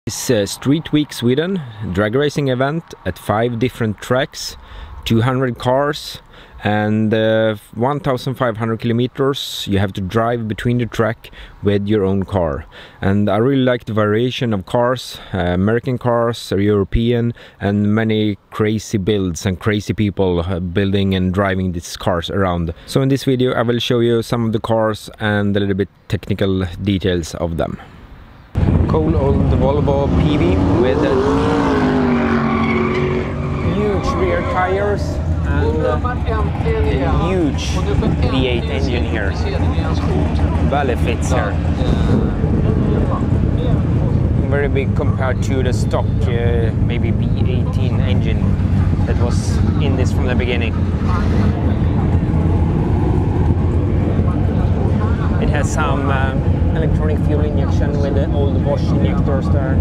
It's Streetweek Sweden, drag racing event at 5 different tracks, 200 cars and 1,500 kilometers. You have to drive between the track with your own car. And I really like the variation of cars, American cars, European, and many crazy builds and crazy people building and driving these cars around. So in this video I will show you some of the cars and a little bit technical details of them. Cool old Volvo PV with huge rear tires and a huge V8 engine here. Valley fits here. Very big compared to the stock maybe V18 engine that was in this from the beginning. It has some electronic fuel injection with the old Bosch injectors there.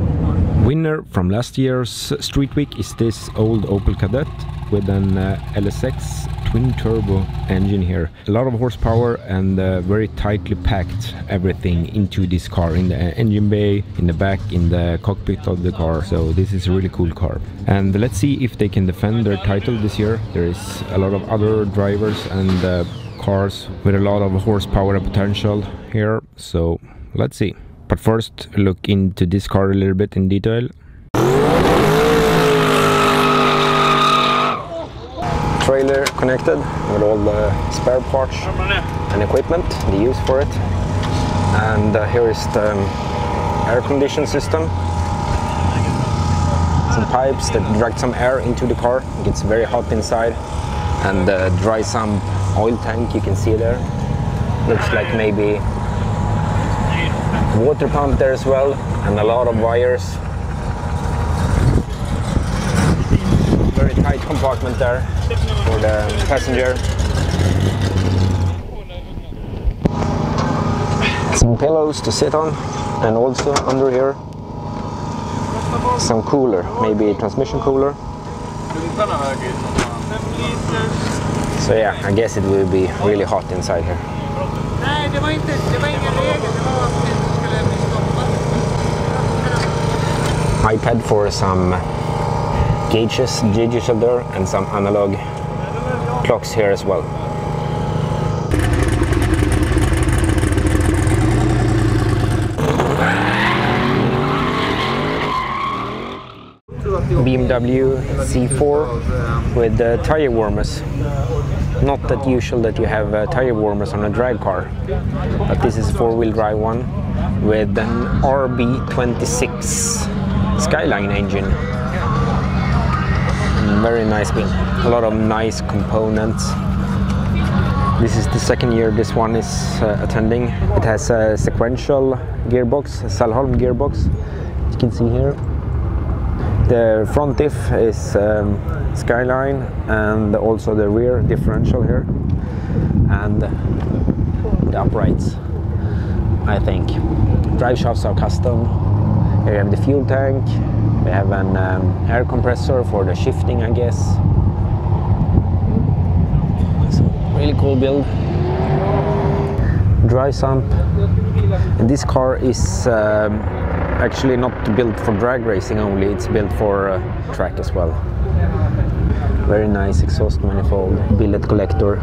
Winner from last year's Streetweek is this old Opel Kadett with an LSX twin turbo engine here. A lot of horsepower and very tightly packed everything into this car, in the engine bay, in the back, in the cockpit of the car. So this is a really cool car. And let's see if they can defend their title this year. There is a lot of other drivers and cars with a lot of horsepower and potential here, so let's see. But first look into this car a little bit in detail. Trailer connected with all the spare parts and equipment they use for it. And here is the air condition system. Some pipes that drag some air into the car. It gets very hot inside. And dry some oil tank, you can see there. Looks like maybe water pump there as well, and a lot of wires. Very tight compartment there for the passenger. Some pillows to sit on, and also under here some cooler, maybe a transmission cooler. So yeah, I guess it will be really hot inside here. iPad for some gauges up there, and some analog clocks here as well. Bmw Z4 with tire warmers. Not that usual that you have tire warmers on a drag car, but this is a four-wheel drive one with an RB26 Skyline engine. Very nice build. A lot of nice components. This is the second year this one is attending. It has a sequential gearbox, a Salholm gearbox, you can see here. The front diff is Skyline, and also the rear differential here, and the uprights, I think. Drive shafts are custom. Here you have the fuel tank. We have an air compressor for the shifting, I guess. So, really cool build. Dry sump. And this car is actually not built for drag racing only, it's built for track as well. Very nice exhaust manifold, billet collector.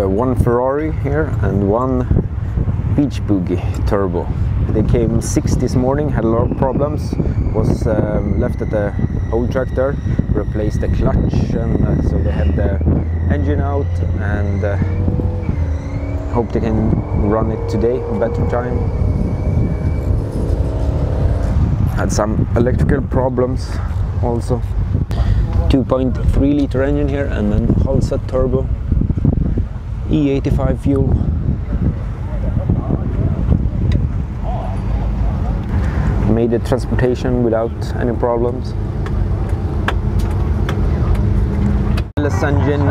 One Ferrari here and one Beach Boogie turbo. They came 6 this morning, had a lot of problems, was left at the old track there, replaced the clutch, and so they had the engine out, and hope they can run it today a better time. Had some electrical problems also. 2.3 liter engine here, and then hull set turbo. E85 fuel. Made the transportation without any problems. LS engine,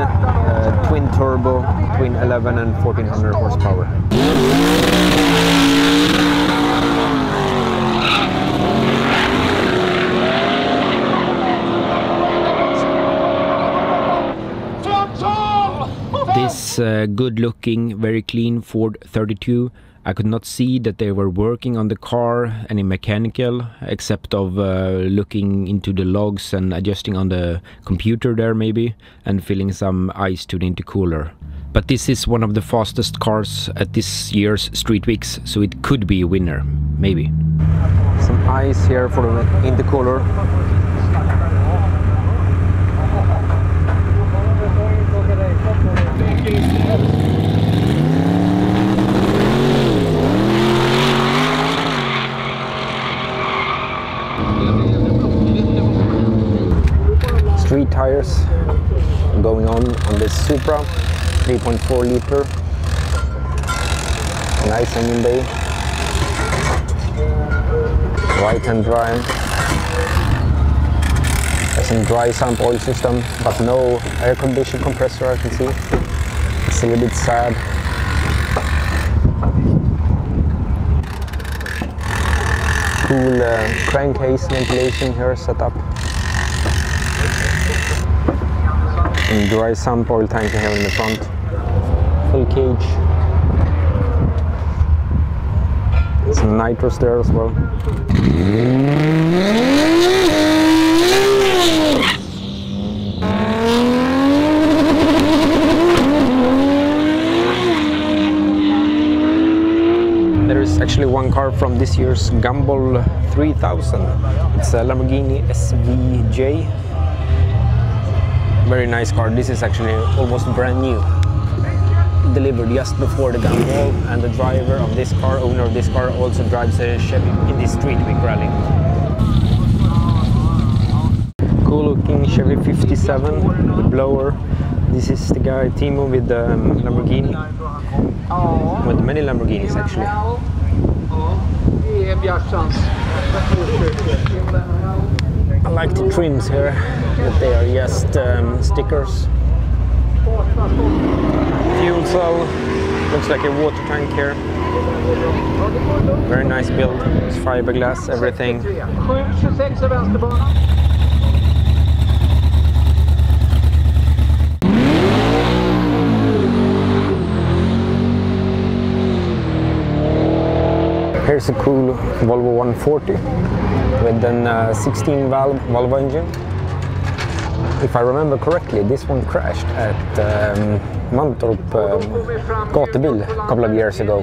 twin turbo, between 11 and 1400 horsepower. This good-looking, very clean Ford 32. I could not see that they were working on the car, any mechanical, except of looking into the logs and adjusting on the computer there maybe, and filling some ice to the intercooler. But this is one of the fastest cars at this year's Streetweeks, so it could be a winner, maybe. Some ice here for the intercooler. Street tires going on this Supra, 3.4 liter. Nice engine bay. Right-hand drive. There's some dry sump oil system, but no air condition compressor, I can see. It's a little bit sad. Cool crankcase ventilation here set up. And dry sump oil tank here in the front. Full cage. Some nitros there as well. There is actually one car from this year's Gumball 3000. It's a Lamborghini SVJ. Very nice car. This is actually almost brand new. Delivered just before the Gumball, and the driver of this car, owner of this car, also drives a Chevy in this Streetweek rally. Cool looking Chevy 57, the blower. This is the guy Timo with the Lamborghini. With many Lamborghinis actually. I like the trims here, that they are just stickers. Fuel cell, looks like a water tank here. Very nice build, it's fiberglass, everything. Here's a cool Volvo 140 with a 16 valve Volvo engine. If I remember correctly, this one crashed at Mantorp Gatubil a couple of years ago.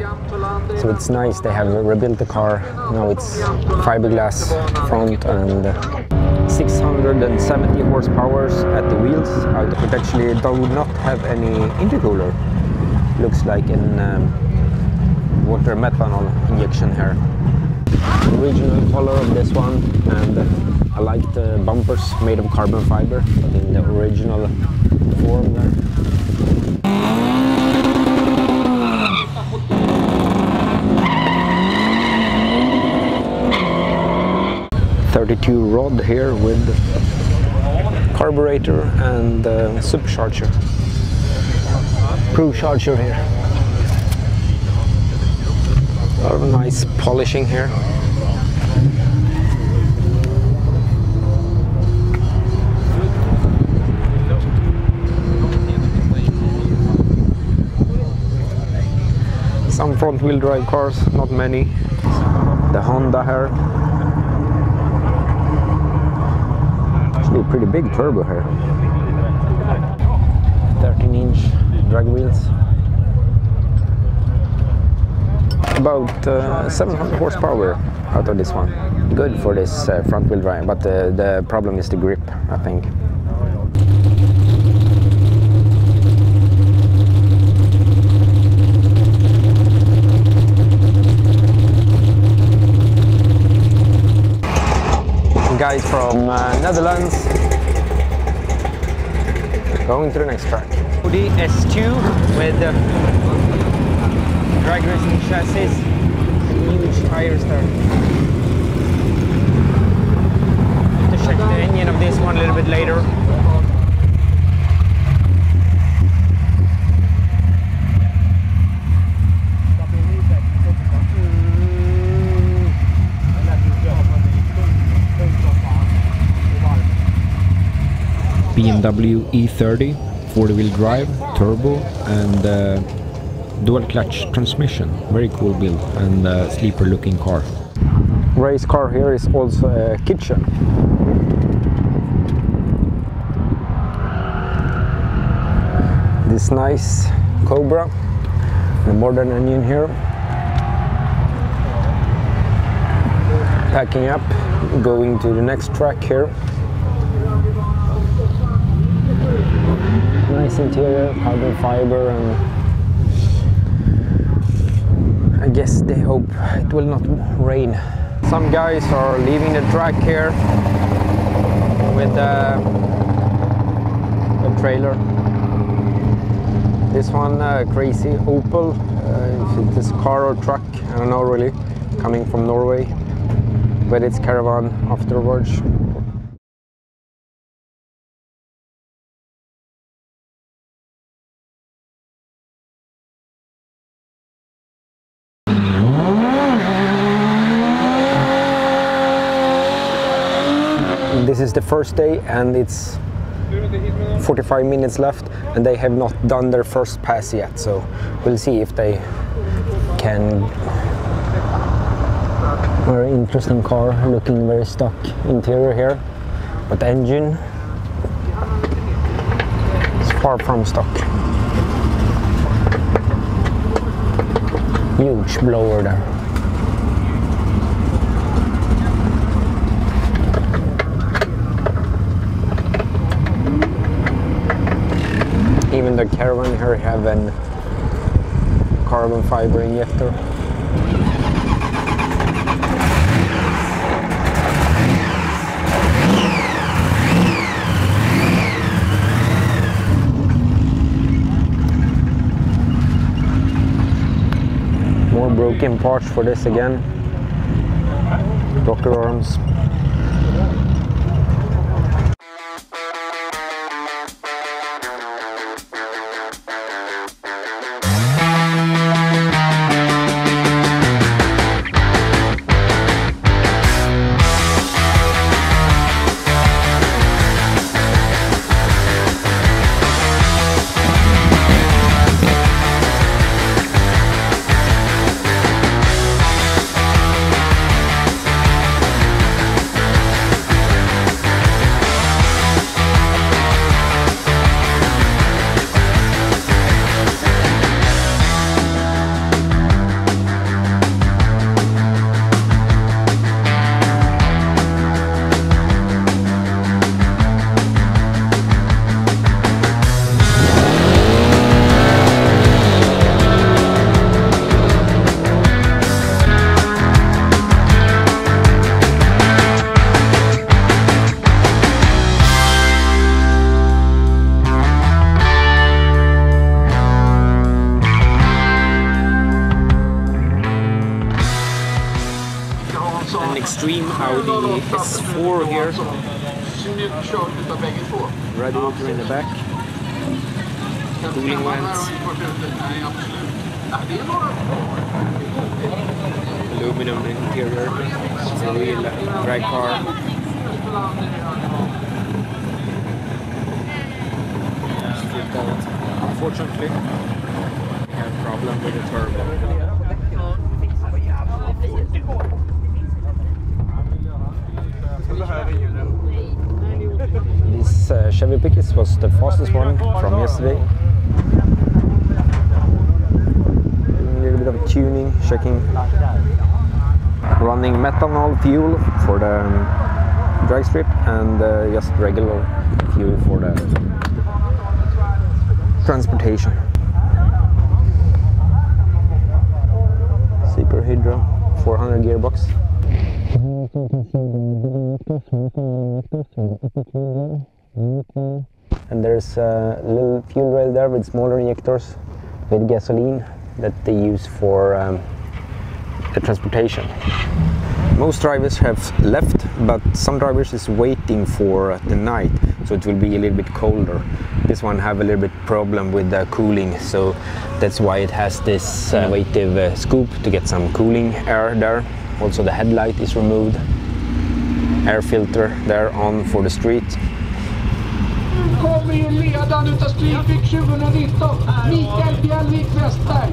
So it's nice they have rebuilt the car. Now it's fiberglass front and 670 horsepower at the wheels. It actually do not have any intercooler. Looks like an water methanol injection here. Original color of this one, and I like the bumpers made of carbon fiber, but in the original form there. .32 rod here with carburetor and supercharger. Pro charger here. A lot of nice polishing here. Some front-wheel drive cars, not many. The Honda here. Actually a pretty big turbo here. 13-inch drag wheels. About 700 horsepower out of this one. Good for this front-wheel drive, but the problem is the grip, I think. Guys from Netherlands going to the next track. Audi S2 with drag racing chassis, huge tires there. To check the engine of this one a little bit later. BMW E30, 4-wheel drive, turbo, and dual clutch transmission. Very cool build and sleeper looking car. Race car here is also a kitchen. This nice Cobra, the modern engine here. Packing up, going to the next track here. Nice interior, carbon fiber, and I guess they hope it will not rain. Some guys are leaving the track here with a trailer. This one crazy Opel, if it's a car or truck, I don't know really, coming from Norway, but it's caravan afterwards. This is the first day and it's 45 minutes left and they have not done their first pass yet, so we'll see if they can. Very interesting car, looking very stock interior here, but the engine is far from stock. Huge blower there. Even the caravan here have a carbon fiber injector. More broken parts for this again. Rocker arms. Extreme Audi S4 here. Radiator in the back. Cooling vents. Aluminum interior. It's a real drag car. Stripped out. Unfortunately, we have a problem with the turbo. This Chevy Pickup was the fastest one from yesterday. A little bit of tuning, checking. Running methanol fuel for the drag strip and just regular fuel for the transportation. Super Hydra 400 gearbox. And there's a little fuel rail there with smaller injectors with gasoline that they use for the transportation. Most drivers have left, but some drivers is waiting for the night, so it will be a little bit colder. This one have a little bit problem with the cooling, so that's why it has this innovative scoop to get some cooling air there. Also the headlight is removed, air filter there on for the street. nu kommer ju ledaren utav Streetweek 2019, Mikael Bjellvik Westberg.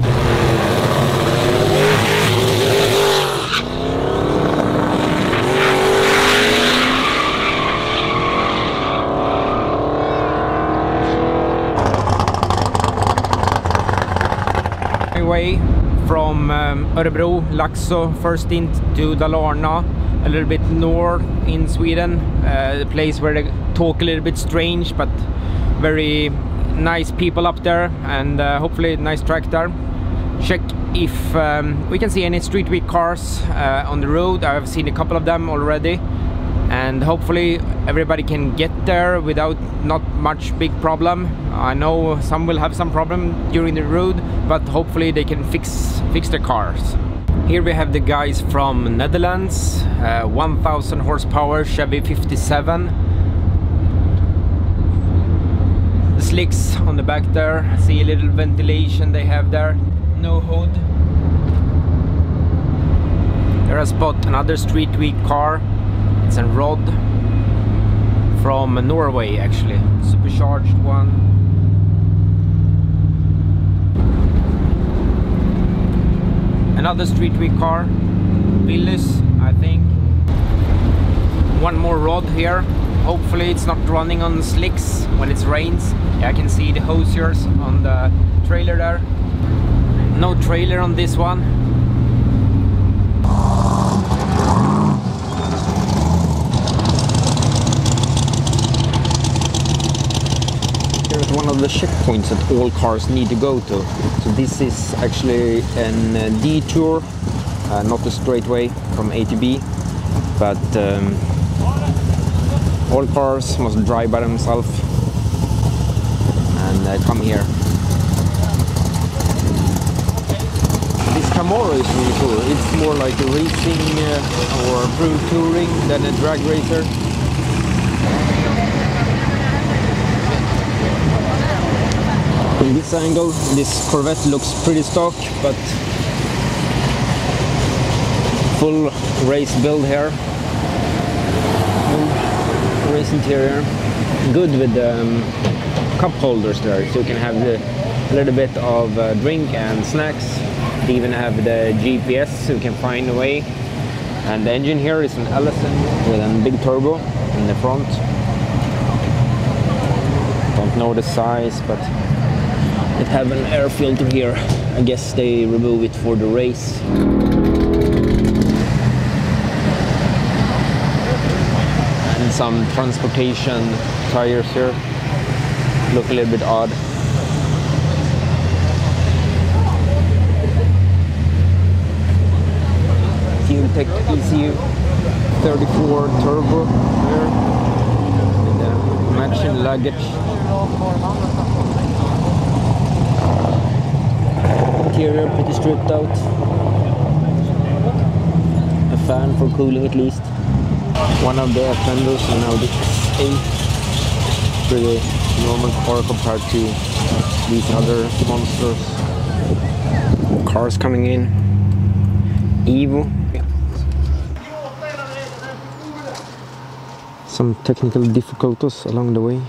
Way from Örebro, Laxå, first stint to Dalarna, a little bit north in Sweden, the place where they talk a little bit strange, but very nice people up there, and hopefully nice track there. Check if we can see any Streetweek cars on the road. I've seen a couple of them already, and hopefully everybody can get there without not much big problem. I know some will have some problem during the road, but hopefully they can fix their cars. Here we have the guys from Netherlands, 1000 horsepower Chevy 57. The slicks on the back there, see a little ventilation they have there, no hood. Here I spot another Streetweek car. It's a Rod from Norway, actually, supercharged one. Another Streetweek car, Willys, I think. One more Rod here. Hopefully it's not running on slicks when it rains. Yeah, I can see the hosiers on the trailer there. No trailer on this one. Here's one of the checkpoints that all cars need to go to. So this is actually a detour, not a straight way from A to B, but all cars must drive by themselves and come here. This Camaro is really cool. It's more like a racing or pro touring than a drag racer. From this angle, this Corvette looks pretty stock, but full race build here. Full race interior. Good with cup holders there, so you can have a little bit of drink and snacks. They even have the GPS, so you can find a way. And the engine here is an Allison with a big turbo in the front. Don't know the size, but it have an air filter here. I guess they remove it for the race. And some transportation tires here. Look a little bit odd. Fuel Tech ECU 34 turbo here. With matching luggage. Interior pretty stripped out. A fan for cooling at least. One of the fenders and now the A. Pretty normal car compared to these other monsters. Cars coming in. Evo. Some technical difficulties along the way.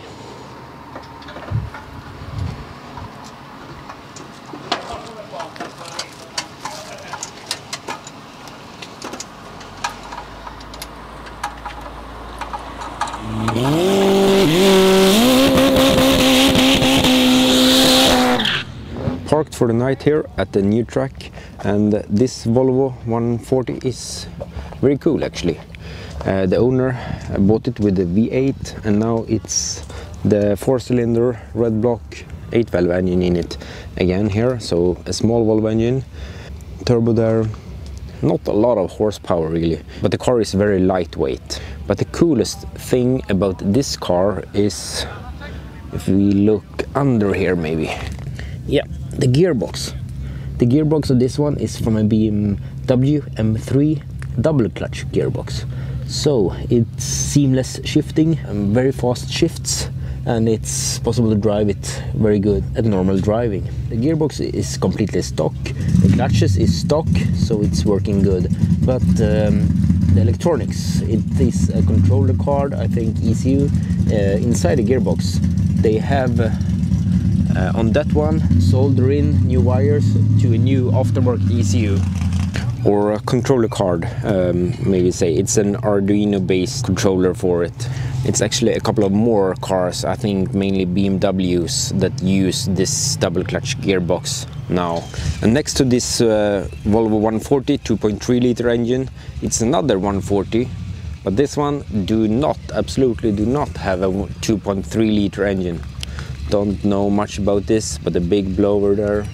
Parked for the night here at the new track, and this Volvo 140 is very cool actually. The owner bought it with the V8, and now it's the 4-cylinder red block 8-valve engine in it again here, so a small Volvo engine, turbo there, not a lot of horsepower really, but the car is very lightweight. But the coolest thing about this car is, if we look under here maybe, yeah, the gearbox. The gearbox of this one is from a BMW M3 double clutch gearbox. So it's seamless shifting and very fast shifts, and it's possible to drive it very good at normal driving. The gearbox is completely stock, the clutches is stock, so it's working good. But the electronics, it is a controller card, I think ECU, inside the gearbox they have on that one solder in new wires to a new aftermarket ECU or a controller card, maybe say. It's an Arduino based controller for it. It's actually a couple of more cars, I think mainly BMWs, that use this double clutch gearbox now. And next to this Volvo 140 2.3 liter engine, it's another 140, but this one absolutely do not have a 2.3 liter engine. Don't know much about this, but a big blower there.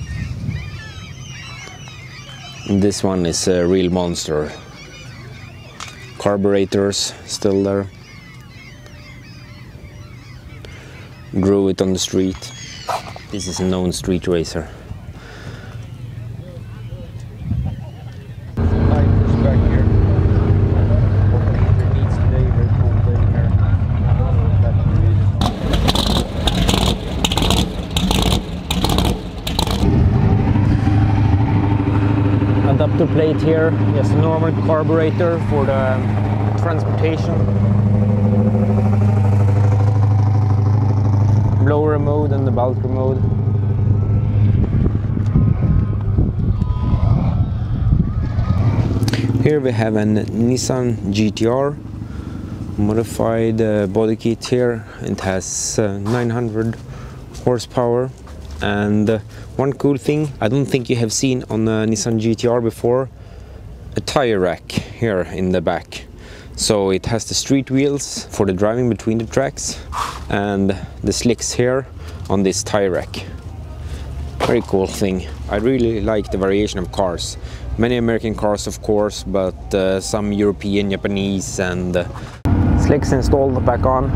And this one is a real monster. Carburetors still there. Drove it on the street. This is a known street racer. Adapter plate here, just a normal carburetor for the transportation. Blower mode and the bulker mode. Here we have a Nissan Gtr Modified body kit here. It has 900 horsepower. And one cool thing I don't think you have seen on the Nissan Gtr before, a tire rack here in the back. So it has the street wheels for the driving between the tracks and the slicks here on this tire rack. Very cool thing. I really like the variation of cars. Many American cars of course, but some European, Japanese, and slicks installed back on.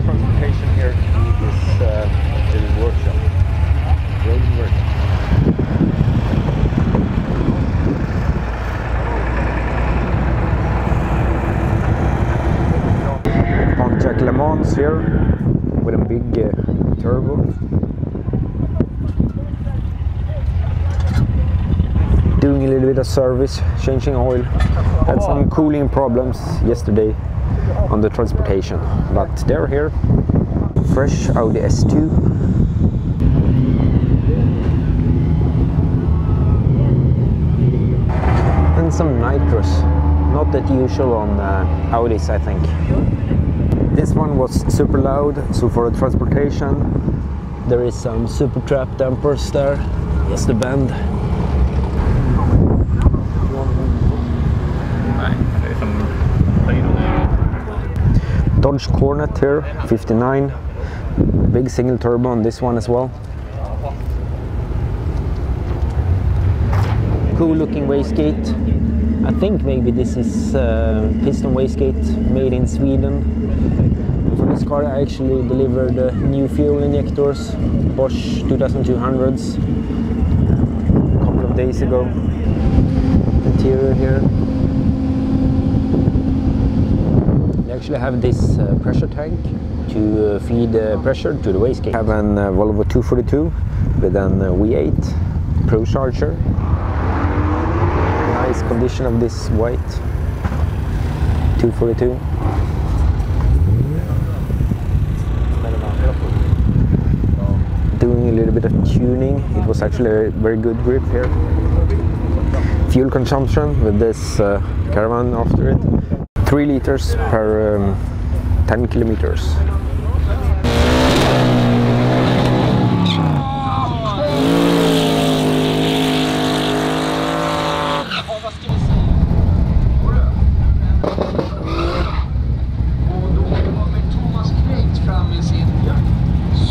Transportation here to this little workshop. Road work. Pontiac Le Mans here with a big turbo. Doing a little bit of service, changing oil. Had some cooling problems yesterday on the transportation, but they're here. Fresh Audi S2. And some nitrous, not that usual on Audis, I think. This one was super loud, so for the transportation there is some super trap dampers there, just the bend. Dodge Cornet here, 59, big single turbo on this one as well. Cool looking wastegate. I think maybe this is piston wastegate made in Sweden. For this car I actually delivered new fuel injectors, Bosch 2200s, a couple of days ago. Interior here. Actually have this pressure tank to feed pressure to the wastegate. I have an Volvo 242 with an V8 Pro Charger. Nice condition of this white 242. Doing a little bit of tuning. It was actually a very good grip here. Fuel consumption with this Caravan after it. 3 liters per 10 kilometers.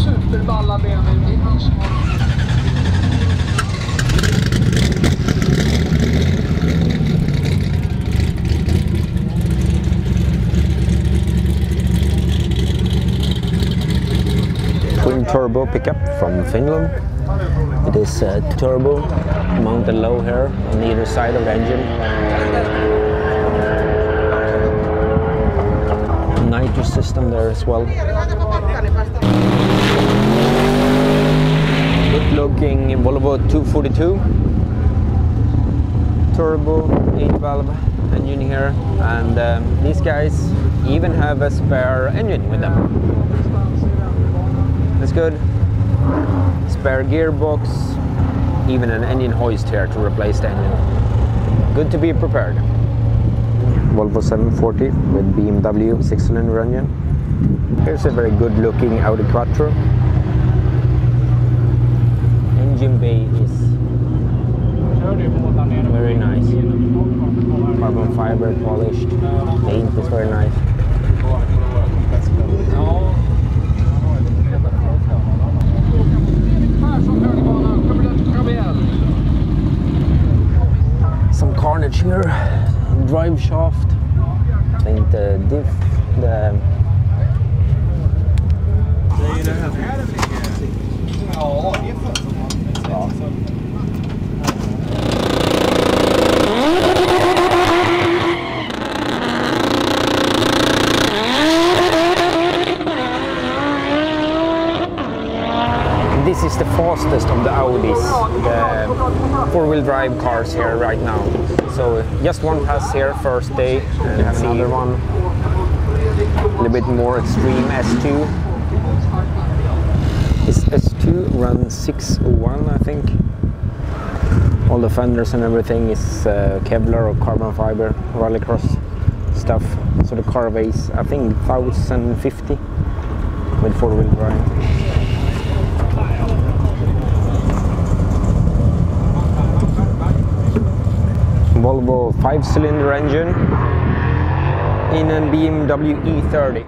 Superballa Bmw Z4. Turbo pickup from Finland. It is turbo mounted low here on either side of the engine. Nitrous system there as well. Good looking Volvo 242. turbo 8-valve engine here, and these guys even have a spare engine with them. That's good. Spare gearbox, even an engine hoist here to replace the engine. Good to be prepared. Volvo 740 with BMW 6-cylinder engine. Here's a very good looking Audi Quattro. Engine bay is very nice. Carbon fiber polished. Paint is very nice. Some carnage here. Drive shaft. I think the diff, This is the fastest of the Audis, the four-wheel drive cars here right now. So just one pass here, first day, and another one, a little bit more extreme, S2. This S2 runs 601, I think. All the fenders and everything is Kevlar or carbon fiber, rallycross stuff. So the car weighs, I think, 1050 with four-wheel drive. Volvo 5-cylinder engine in a Bmw E30.